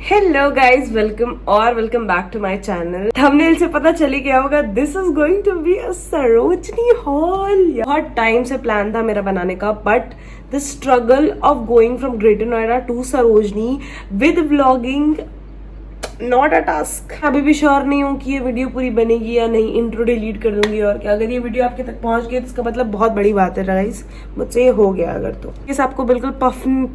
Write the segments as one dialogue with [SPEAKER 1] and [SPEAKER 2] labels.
[SPEAKER 1] Hello guys, welcome back to my channel. Thumbnail से पता चली गया होगा, this is going to be a Sarojini haul. बहुत टाइम से प्लान था मेरा बनाने का, but the struggle of going from greater Noida to Sarojini with vlogging not a task. अभी भी श्योर नहीं हूँ कि ये वीडियो पूरी बनेगी या नहीं। इंट्रो डिलीट कर दूंगी और क्या। अगर ये वीडियो आपके तक पहुंच गई तो इसका मतलब बहुत बड़ी बात है गाइस, मुझसे ये हो गया। अगर तो इस आपको बिल्कुल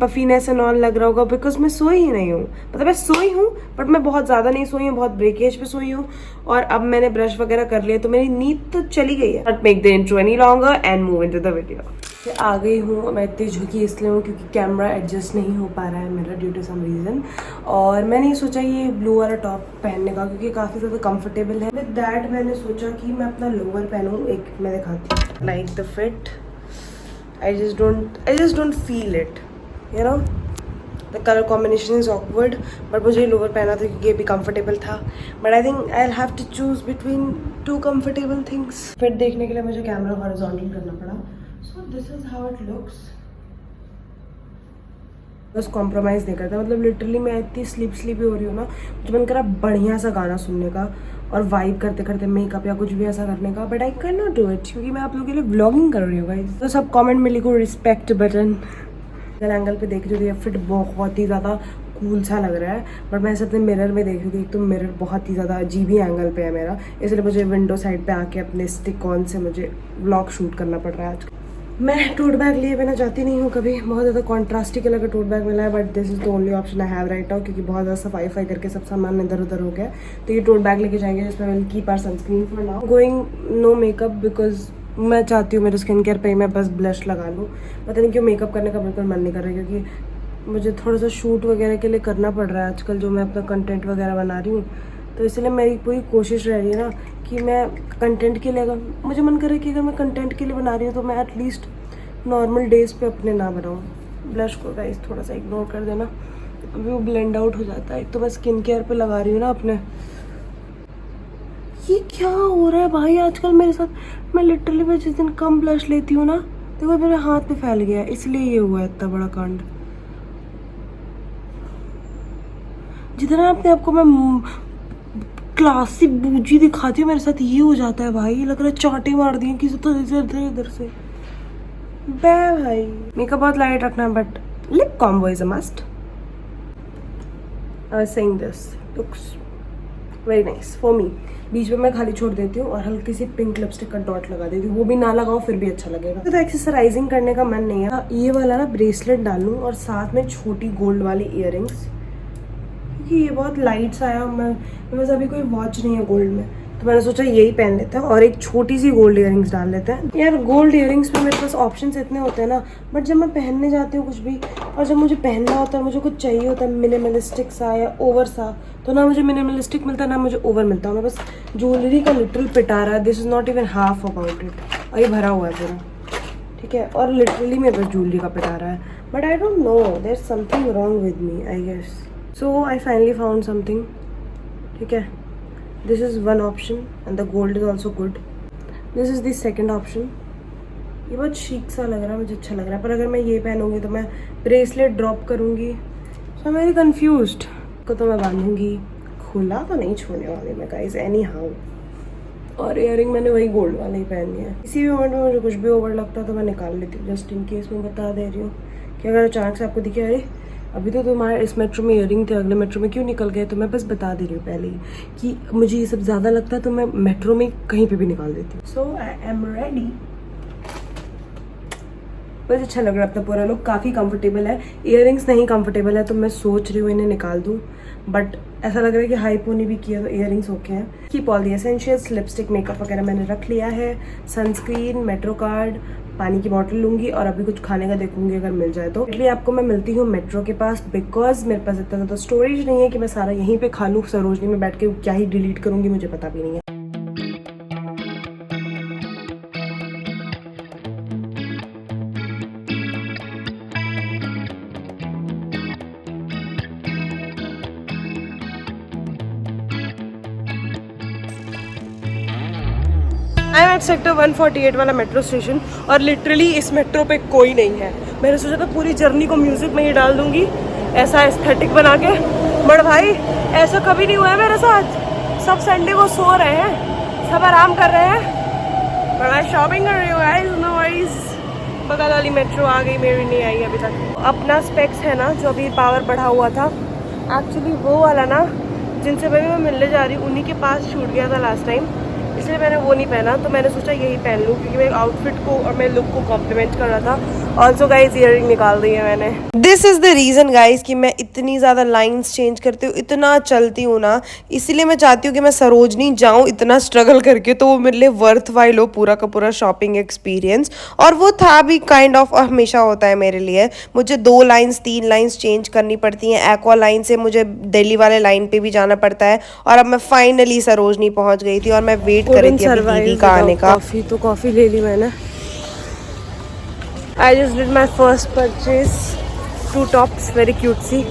[SPEAKER 1] पफीनेस एंड ऑल लग रहा होगा, बिकॉज मैं सोई ही नहीं हूँ। मतलब मैं सोई हूँ बट मैं बहुत ज्यादा नहीं सोई हूँ, बहुत ब्रेकेज पे सोई हूँ। और अब मैंने ब्रश वगैरह कर लिया तो मेरी नींद तो चली गई है। Not make the intro any longer and move into the video. आ गई हूँ। मैं इतनी झुकी इसलिए हूँ क्योंकि कैमरा एडजस्ट नहीं हो पा रहा है मेरा ड्यू टू सम रीज़न। और मैंने सोचा ये ब्लू वाला टॉप पहनने का क्योंकि काफ़ी ज़्यादा कंफर्टेबल है। विद दैट मैंने सोचा कि मैं अपना लोअर पहनूँ। एक मैं दिखाती हूँ, like the fit. I just don't feel it, you know. The colour combination is awkward, but मुझे लोअर पहना था क्योंकि ये भी कंफर्टेबल था। But I think I have to choose between two comfortable things. Fit देखने के लिए मुझे कैमरा हॉरिजॉन्टल करना पड़ा। So this is how it looks. बस कॉम्प्रोमाइज़ नहीं करता। मतलब लिटरली मैं इतनी स्लीपी हो रही हूँ ना, मुझे मन करा बढ़िया सा गाना सुनने का और वाइब करते करते मेकअप या कुछ भी ऐसा करने का, but I can not do it क्योंकि मैं आप लोगों के लिए व्लॉगिंग कर रही हूँ गाइस। तो सब कमेंट में लिखो रिस्पेक्ट बटन। एंगल पे देख रही थी, फिट बहुत ही ज़्यादा कूल सा लग रहा है। बट मैं ऐसे अपने मिरर में देख रही थी, एक तो मिरर बहुत ही ज़्यादा अजीब ही एंगल पे है मेरा, इसलिए मुझे विंडो साइड पे आके अपने स्टिक ऑन से मुझे व्लॉग शूट करना पड़ रहा है आज। मैं टोट बैग लिए बिना जाती नहीं हूँ कभी। बहुत ज़्यादा कॉन्ट्रास्टी कलर का टोट बैग मिला है, but this is the only option I have right now क्योंकि बहुत ज़्यादा सफाई करके सब सामान इधर उधर हो गया। तो ये टोट बैग लेके जाएंगे जिसमें will keep our sunscreen for now. Going no makeup because मैं चाहती हूँ मेरे स्किन केयर पे ही मैं बस ब्लश लगा लूँ। पता नहीं क्यों मेकअप करने का बिल्कुल मन नहीं कर रहा है क्योंकि मुझे थोड़ा सा शूट वगैरह के लिए करना पड़ रहा है आजकल, जो मैं अपना कंटेंट वगैरह बना रही हूँ। तो इसलिए मेरी पूरी कोशिश रह रही है ना कि मैं कंटेंट के लिए, अगर मुझे मन करे कि अगर मैं कंटेंट के लिए बना रही हूँ तो मैं एटलीस्ट नॉर्मल डेज पे अपने ना बनाऊँ। ब्लश को गाइस थोड़ा सा इग्नोर कर देना, अभी वो ब्लेंड आउट हो जाता है। एक तो मैं स्किन केयर पे लगा रही हूँ ना अपने। ये क्या हो रहा है भाई आजकल मेरे साथ। मैं लिटरली मैं जिस दिन कम ब्लश लेती हूँ ना तो वो मेरे हाथ पे फैल गया, इसलिए ये हुआ है इतना बड़ा कांड। जितना अपने आपको मैं क्लासी बूजी दिखाती हूँ मेरे साथ ये हो जाता है भाई। लग रहा है चांटे मार दिए किसी तो इधर से। भाई मेकअप बहुत लाइट रखना है, but lip combo is a must. I was saying this looks very nice for me. बीच में मैं खाली छोड़ देती हूँ और हल्की सी पिंक लिपस्टिक का डॉट लगा देती हूँ, वो भी ना लगाओ फिर भी अच्छा लगेगा। तो एक्सरसाइजिंग करने का मन नहीं है। ये वाला ना ब्रेसलेट डालूं और साथ में छोटी गोल्ड वाली इयररिंग्स, क्योंकि ये बहुत लाइट सा है। मेरे पास अभी कोई वॉच नहीं है गोल्ड में, तो मैंने सोचा यही पहन लेते हैं और एक छोटी सी गोल्ड इयररिंग्स डाल लेते हैं। यार गोल्ड इयररिंग्स में मेरे पास ऑप्शंस इतने होते हैं ना, बट जब मैं पहनने जाती हूँ कुछ भी और जब मुझे पहनना होता है, मुझे कुछ चाहिए होता है मिनिमलिस्टिक सा या ओवर सा, तो ना मुझे मिनिमलिस्टिक मिलता है ना मुझे ओवर मिलता है। मैं बस ज्वेलरी का लिटरल पिटारा है। This is not even half about it, और ये भरा हुआ है पूरा, ठीक है। और लिटरली मेरे पास ज्वेलरी का पिटारा है, but I don't know, there is something wrong with me I guess. So I finally found something, ठीक है। This is one option and the gold is also good. This is the second option. ये बहुत chic सा लग रहा है, मुझे अच्छा लग रहा है। पर अगर मैं ये पहनूंगी तो मैं ब्रेसलेट ड्रॉप करूंगी, so I'm very confused। को तो मैं बांधूंगी, खुला तो नहीं छोड़ने वाली मैं गाइस एनी हाउ। और इयरिंग मैंने वही गोल्ड वाला ही पहननी है। किसी भी मोमेंट में मुझे कुछ भी ओवर लगता है तो मैं निकाल लेती हूँ, जस्ट इन केस। मैं बता दे रही हूँ कि अगर अचानक से आपको दिखे अरे अभी तो तुम्हारे इस मेट्रो में इयरिंग थे, अगले मेट्रो में क्यों निकल गए, तो मैं बस बता दे रही हूँ पहले ही कि मुझे ये सब ज़्यादा लगता है तो मैं मेट्रो में कहीं पे भी निकाल देती हूँ। सो आई एम रेडी। बस अच्छा लग रहा है अपना पूरा लुक, काफ़ी कंफर्टेबल है। इयरिंग्स नहीं कंफर्टेबल है तो मैं सोच रही हूँ इन्हें निकाल दूँ, बट ऐसा लग रहा है कि हाई पोनी भी किया तो इयरिंग्स ओके हैं। Keep all the essentials, lipstick makeup वगैरह मैंने रख लिया है, सनस्क्रीन, मेट्रो कार्ड, पानी की बॉटल लूँगी और अभी कुछ खाने का देखूंगी अगर मिल जाए तो। इसलिए आपको मैं मिलती हूँ मेट्रो के पास, बिकॉज मेरे पास इतना ज़्यादा स्टोरेज नहीं है कि मैं सारा यहीं पे खा लूँ। सरोजनी में बैठ के क्या ही डिलीट करूँगी मुझे पता भी नहीं है। आई एम एट सेक्टर 148 वाला मेट्रो स्टेशन और लिटरली इस मेट्रो पे कोई नहीं है। मैंने सोचा था पूरी जर्नी को म्यूजिक में ही डाल दूंगी, ऐसा एस्थेटिक बना के, बट भाई ऐसा कभी नहीं हुआ है मेरे साथ, सब संडे को सो रहे हैं, सब आराम कर रहे हैं, पर मैं शॉपिंग कर रही हूँ गाइस, नो वरीज। बगल वाली मेट्रो आ गई, मेरी नहीं आई अभी तक। अपना स्पेक्स है ना जो अभी पावर बढ़ा हुआ था, एक्चुअली वो वाला ना जिनसे मैं मिलने जा रही हूँ उन्हीं के पास छूट गया था लास्ट टाइम, इसलिए मैंने वो नहीं पहना, तो मैंने सोचा यही पहन लूँ क्योंकि मेरे आउटफिट को और मेरे लुक को कॉम्प्लीमेंट कर रहा था। ऑल्सो गाइज ईयरिंग निकाल दी है मैंने। This is the reason guys कि मैं इतनी ज़्यादा लाइन्स चेंज करती हूँ, इतना चलती हूँ ना, इसीलिए मैं चाहती हूँ कि मैं सरोजनी जाऊँ इतना स्ट्रगल करके, तो वो मेरे लिए वर्थ वाइल हो पूरा का पूरा शॉपिंग एक्सपीरियंस। और वो था भी काइंड ऑफ, हमेशा होता है मेरे लिए। मुझे 2 लाइन्स 3 लाइन्स चेंज करनी पड़ती हैं, एक्वा लाइन से मुझे दिल्ली वाले लाइन पे भी जाना पड़ता है, और अब मैं फाइनली सरोजनी पहुँच गई थी और मैं वेट कर रही थी अभी दीदी का आने का। कॉफ़ी ले ली मैंने। I just did my first purchase, 2 tops, very cutesy।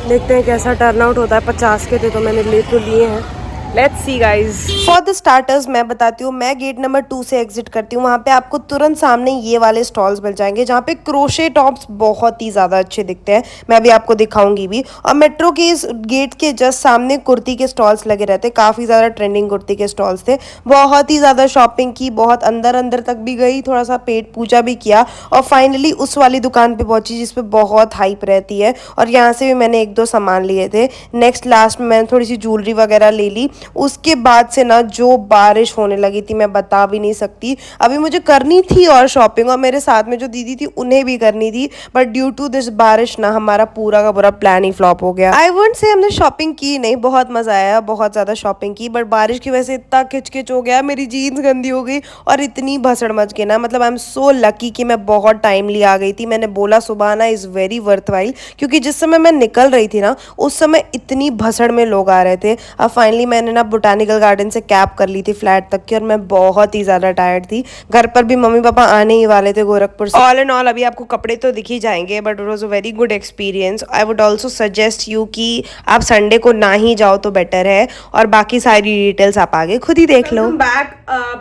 [SPEAKER 1] देखते हैं कैसा टर्न आउट होता है, 50 के थे तो मैंने ले तो लिए हैं। Let's see guys. For the starters मैं बताती हूँ, मैं गेट नंबर 2 से एग्जिट करती हूँ, वहाँ पे आपको तुरंत सामने ये वाले स्टॉल्स मिल जाएंगे जहाँ पे क्रोशे टॉप्स बहुत ही ज़्यादा अच्छे दिखते हैं, मैं अभी आपको दिखाऊंगी भी। और मेट्रो के इस गेट के जस्ट सामने कुर्ती के स्टॉल्स लगे रहते, काफ़ी ज़्यादा ट्रेंडिंग कुर्ती के स्टॉल्स थे। बहुत ही ज़्यादा शॉपिंग की, बहुत अंदर अंदर तक भी गई, थोड़ा सा पेट पूजा भी किया, और फाइनली उस वाली दुकान पर पहुँची जिसपे बहुत हाइप रहती है, और यहाँ से भी मैंने 1-2 सामान लिए थे। नेक्स्ट लास्ट में मैंने थोड़ी सी ज्वेलरी वगैरह ले ली। उसके बाद से ना जो बारिश होने लगी थी मैं बता भी नहीं सकती। अभी मुझे करनी थी और शॉपिंग, और मेरे साथ में जो दीदी थी उन्हें भी करनी थी, बट ड्यू टू दिस बारिश ना हमारा पूरा का पूरा प्लान ही फ्लॉप हो गया। आई वुडंट से हमने शॉपिंग की नहीं, बहुत मजा आया, बहुत ज्यादा शॉपिंग की, बट बारिश की वजह से इतना किचकिच हो गया, मेरी जीन्स गंदी हो गई और इतनी भसड़ मच गई ना। मतलब आई एम सो लकी कि मैं बहुत टाइमली आ गई थी। मैंने बोला सुबह आना इज वेरी वर्थवाइल, क्योंकि जिस समय मैं निकल रही थी ना उस समय इतनी भसड़ में लोग आ रहे थे। अब फाइनली मैंने ना बोटानिकल गार्डन से कैब कर ली थी फ्लैट तक की, और मैं बहुत ही ज़्यादा टायर्ड थी। घर पर भी मम्मी पापा आने ही वाले थे गोरखपुर से। ऑल एंड ऑल अभी आपको कपड़े तो दिख ही जाएंगे, but it was a very good experience. I would also suggest you कि आप संडे को ना ही जाओ तो बेटर है, और बाकी सारी डिटेल्स आप आगे खुद ही देख लो। बैक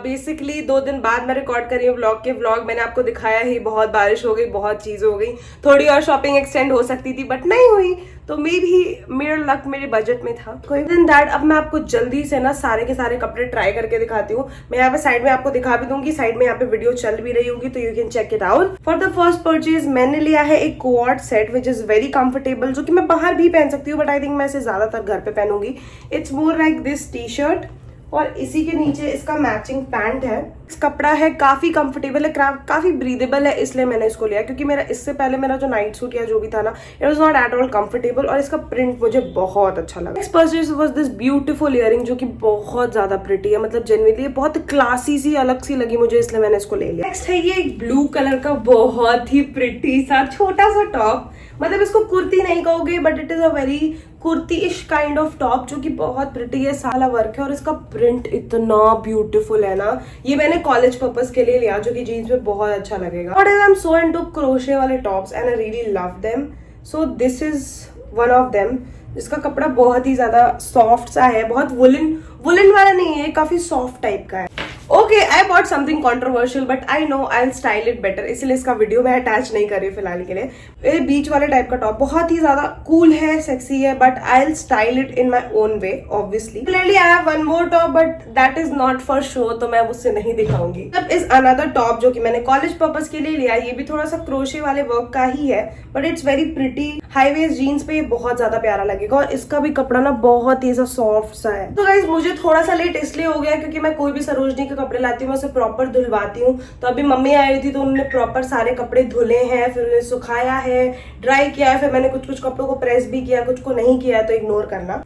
[SPEAKER 1] बेसिकली 2 दिन बाद मैं रिकॉर्ड कर रही हूँ व्लॉग के। व्लॉग मैंने आपको दिखाया ही, बहुत बारिश हो गई, बहुत चीज़ हो गई, थोड़ी और शॉपिंग एक्सटेंड हो सकती थी बट नहीं हुई, तो मे भी मेरा लक मेरे बजट में था। कोई दिन दैट अब मैं आपको जल्दी से ना सारे के सारे कपड़े ट्राई करके दिखाती हूँ। मैं यहाँ पे साइड में आपको दिखा भी दूंगी, साइड में यहाँ पे वीडियो चल भी रही होगी, तो you can check it out. For the first purchase मैंने लिया है एक coord set which is very comfortable, जो कि मैं बाहर भी पहन सकती हूँ, बट आई थिंक मैं इसे ज्यादातर घर पे पहनूंगी। It's more like this T shirt, और इसी के नीचे इसका मैचिंग पैंट है। इस कपड़ा है काफी कंफर्टेबल है, काफी ब्रीदेबल है, इसलिए मैंने इसको लिया, क्योंकि मेरा इससे पहले मेरा जो नाइट सूट या जो भी था ना, it was not at all comfortable, और इसका प्रिंट मुझे बहुत अच्छा लगा। Next purchase was this beautiful earring, जो कि बहुत ज्यादा प्रिटी है, मतलब जेन्युइनली बहुत क्लासी सी अलग सी लगी मुझे, इसलिए मैंने इसको ले लिया। नेक्स्ट है ये एक ब्लू कलर का बहुत ही प्रिटी सा छोटा सा टॉप, मतलब इसको कुर्ती नहीं कहोगे but it is a very kurti इश काइंड ऑफ टॉप, जो कि बहुत प्रिटी है, साला वर्क है, और इसका प्रिंट इतना ब्यूटीफुल है ना। ये मैंने कॉलेज पर्पस के लिए लिया, जो कि जीन्स पे बहुत अच्छा लगेगा। But I am so into crochet वाले tops and I really love them, so this is one of them. इसका कपड़ा बहुत ही ज्यादा सॉफ्ट सा है, बहुत वुलन वाला नहीं है, काफी सॉफ्ट टाइप का है। Okay, I bought something controversial but I know I will style it better, इसलिए इसका वीडियो मैं अटैच नहीं कर रही फिलहाल के लिए। ये बीच वाले टाइप का टॉप बहुत ही ज्यादा कूल है, सेक्सी है, but I will style it in my own way obviously. Clearly I have one more top but that is not for show, तो मैं उससे नहीं दिखाऊंगी। अब इज अनदर टॉप जो कि मैंने कॉलेज पर्पस के लिए लिया, ये भी थोड़ा सा क्रोशे वाले वर्क का ही है, but it's very pretty. High waist jeans पे ये बहुत ज्यादा प्यारा लगेगा, और इसका भी कपड़ा ना बहुत ही सॉफ्ट सा है। तो गाइस मुझे थोड़ा सा लेट इसलिए हो गया क्योंकि मैं कोई भी सरोजनी के कपड़े लाती हूँ मैं उसे प्रॉपर धुलवाती हूँ। तो अभी मम्मी आई थी तो उन्होंने प्रॉपर सारे कपड़े धुले हैं, फिर उन्हें सुखाया है, ड्राई किया है, फिर मैंने कुछ कुछ कपड़ों को प्रेस भी किया, कुछ को नहीं किया, तो इग्नोर करना।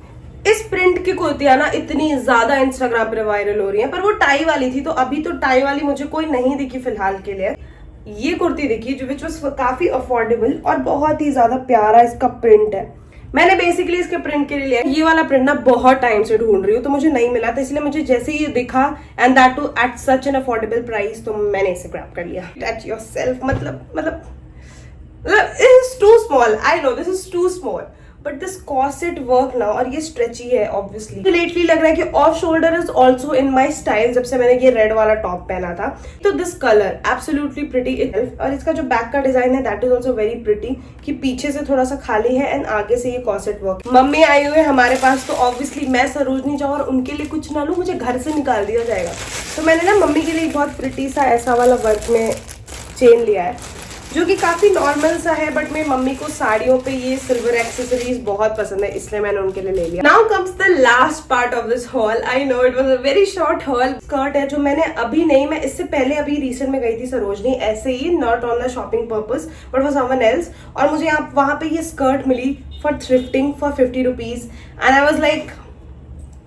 [SPEAKER 1] इस प्रिंट की कुर्तियां ना इतनी ज्यादा इंस्टाग्राम पे वायरल हो रही हैं, पर वो टाई वाली थी, तो अभी तो टाई वाली मुझे कोई नहीं दिखी फिलहाल के लिए। ये कुर्ती दिखी जो विच वाज काफी अफोर्डेबल और बहुत ही ज्यादा प्यारा इसका प्रिंट है। मैंने बेसिकली इसके प्रिंट के लिए लिया। ये वाला प्रिंट ना बहुत टाइम से ढूंढ रही हूँ, तो मुझे नहीं मिला, तो इसलिए मुझे जैसे ही ये दिखा and that too at such an affordable price, तो मैंने इसे ग्रैब कर लिया। एट योरसेल्फ मतलब it is too small, I know this is too small, but this corset work ना, और ये स्ट्रेची है ऑब्वियसली, तो लेटली लग रहा है कि off shoulder is also in my style, जब से मैंने ये रेड वाला टॉप पहना था। तो this colour absolutely pretty itself, और इसका जो बैक का डिजाइन है that is also very pretty, कि पीछे से थोड़ा सा खाली है एंड आगे से ये कॉर्सेट वर्क। मम्मी आई हुई है हमारे पास, तो ऑब्वियसली मैं सरोजनी जाऊँ और उनके लिए कुछ ना लूँ, मुझे घर से निकाल दिया जाएगा। तो मैंने ना मम्मी के लिए बहुत प्रिटी सा ऐसा वाला वर्क में चेन लिया है, जो कि काफी नॉर्मल सा है, बट मेरी मम्मी को साड़ियों पे ये सिल्वर एक्सेसरीज बहुत पसंद है, इसलिए मैंने उनके लिए ले लिया। Now comes the last part of this hall. I know it was a very short hall. Skirt है जो मैंने अभी नहीं, मैं इससे पहले अभी रिसेंट में गई थी सरोजनी, ऐसे ही, not on the shopping purpose but for someone else, और मुझे यहाँ वहां पे ये स्कर्ट मिली for thrifting for 50 rupees and I was like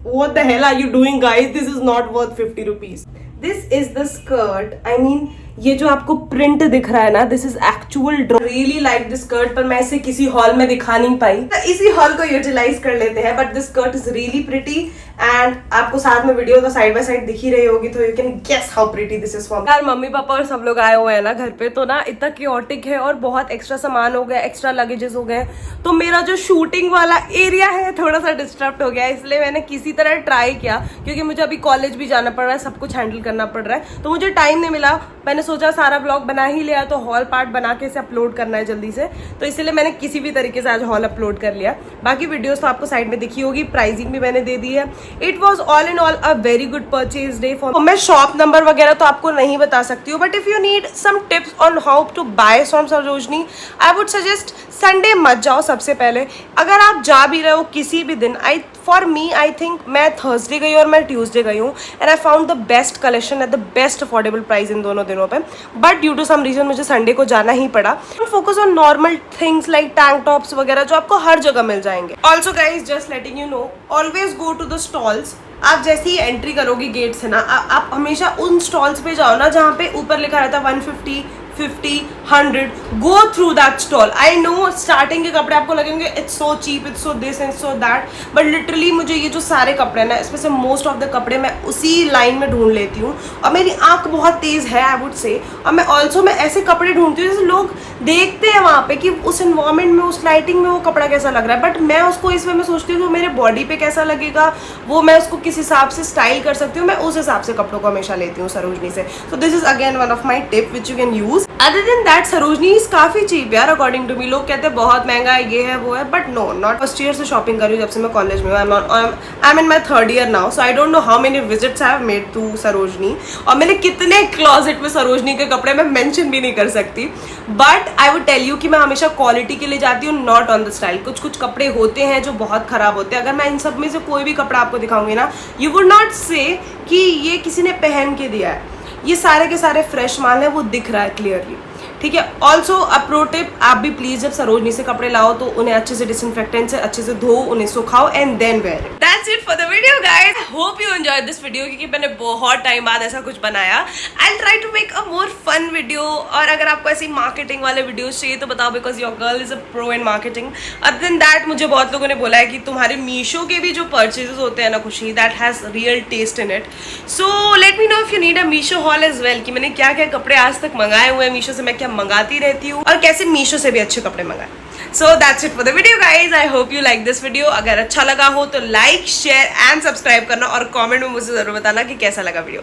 [SPEAKER 1] what the hell are you doing guys, this is not worth 50 rupees. This is the skirt, I mean ये जो आपको प्रिंट दिख रहा है ना, this is actual draw. Really like this skirt, पर मैं इसे किसी हॉल में दिखा नहीं पाई, तो इसी हॉल को यूटिलाइज कर लेते हैं। But this skirt is really pretty and आपको साथ में वीडियो तो साइड बाय साइड दिख ही रही होगी, तो you can guess how pretty this is for. यार मम्मी पापा और सब लोग आए हुए हैं ना घर पे, तो ना इतना क्योटिक है और बहुत एक्स्ट्रा सामान हो गया, एक्स्ट्रा लगेजेस हो गए, तो मेरा जो शूटिंग वाला एरिया है थोड़ा सा डिस्टर्ब हो गया, इसलिए मैंने किसी तरह ट्राई किया, क्योंकि मुझे अभी कॉलेज भी जाना पड़ रहा है, सब कुछ हैंडल करना पड़ रहा है, तो मुझे टाइम नहीं मिला। मैंने सोचा सारा ब्लॉग बना ही लिया तो हॉल पार्ट बना के इसे अपलोड करना है जल्दी से, तो इसलिए मैंने किसी भी तरीके से आज हॉल अपलोड कर लिया। बाकी वीडियोस तो आपको साइड में दिखी होगी, प्राइसिंग भी मैंने दे दी है। It was all in all a very good purchase day for. मैं शॉप नंबर वगैरह तो आपको नहीं बता सकती हूँ, but if you need some tips on how to buy from Sarojini, I would suggest Sunday मत जाओ सबसे पहले। अगर आप जा भी रहे हो किसी भी दिन, फॉर मी आई थिंक मैं थर्सडे गई और मैं ट्यूसडे गई हूँ and I found the best collection at the best affordable price in दोनों दिनों पे, but due to some reason मुझे संडे को जाना ही पड़ा। Focus on normal things like tank tops वगैरह जो आपको हर जगह मिल जाएंगे। Also guys just letting you know, always go to the stalls. आप जैसे ही एंट्री करोगे गेट से ना, आप हमेशा उन स्टॉल्स पे जाओ ना जहाँ पे ऊपर लिखा रहता है 150, 50, 100, go through that stall. I know starting के कपड़े आपको लगेंगे it's so cheap, it's so this and so that, but literally मुझे ये जो सारे कपड़े ना, इसमें से मोस्ट ऑफ द कपड़े मैं उसी लाइन में ढूंढ लेती हूँ, और मेरी आंख बहुत तेज है आई वुड से, और मैं ऐसे कपड़े ढूंढती हूँ जैसे लोग देखते हैं वहाँ पे कि उस एनवायरमेंट में, उस लाइटिंग में वो कपड़ा कैसा लग रहा है, बट मैं उसको इस वे में सोचती हूँ कि मेरे बॉडी पे कैसा लगेगा, वो मैं उसको किस हिसाब से स्टाइल कर सकती हूँ, मैं उस हिसाब से कपड़ों को हमेशा लेती हूँ सरोजनी से। सो this is again one of my tip which you can use. Other than that Sarojini is काफी चीप यार अकॉर्डिंग टू मी। लोग कहते हैं बहुत महंगा है, ये है वो है, but no, not. First year से शॉपिंग कर रही हूँ जब से मैं कॉलेज में हूँ, I am in my third year now, so I don't know how many visits I have made to Sarojini, और मैंने कितने क्लॉजेट में सरोजनी के कपड़े मैं मेंशन भी नहीं कर सकती, but I would tell you कि मैं हमेशा क्वालिटी के लिए जाती हूँ, नॉट ऑन द स्टाइल। कुछ कुछ कपड़े होते हैं जो बहुत खराब होते हैं, अगर मैं इन सब में से कोई भी कपड़ा आपको दिखाऊंगी ना, यू वुड नॉट से कि ये किसी ने पहन के दिया है, ये सारे के सारे फ्रेश माल है, वो दिख रहा है क्लियरली, ठीक है। ऑल्सो अ प्रो टिप, आप भी प्लीज जब सरोजनी से कपड़े लाओ तो उन्हें अच्छे से डिसइंफेक्टेंट से अच्छे से धो, उन्हें सुखाओ and then wear it. That's it for the video guys, I hope you enjoyed this video, क्योंकि मैंने बहुत टाइम बाद ऐसा कुछ बनाया। I try to make a more fun video, और अगर आपको ऐसी मार्केटिंग वाले वीडियोस चाहिए तो बताओ, because your girl is a pro in marketing. Other than that मुझे बहुत लोगों ने बोला है कि तुम्हारे मीशो के भी जो परचेजेस होते हैं ना खुशी, that has real taste in it. So let me know if you need a Meesho haul as well, कि मैंने क्या क्या कपड़े आज तक मंगाए हुए हैं मीशो से, मैं क्या मंगाती रहती हूँ और कैसे मीशो से भी अच्छे कपड़े मंगाए। So that's it for the video guys, I hope you like this video. अगर अच्छा लगा हो तो लाइक, शेयर एंड सब्सक्राइब करना, और कमेंट में मुझे जरूर बताना कि कैसा लगा वीडियो।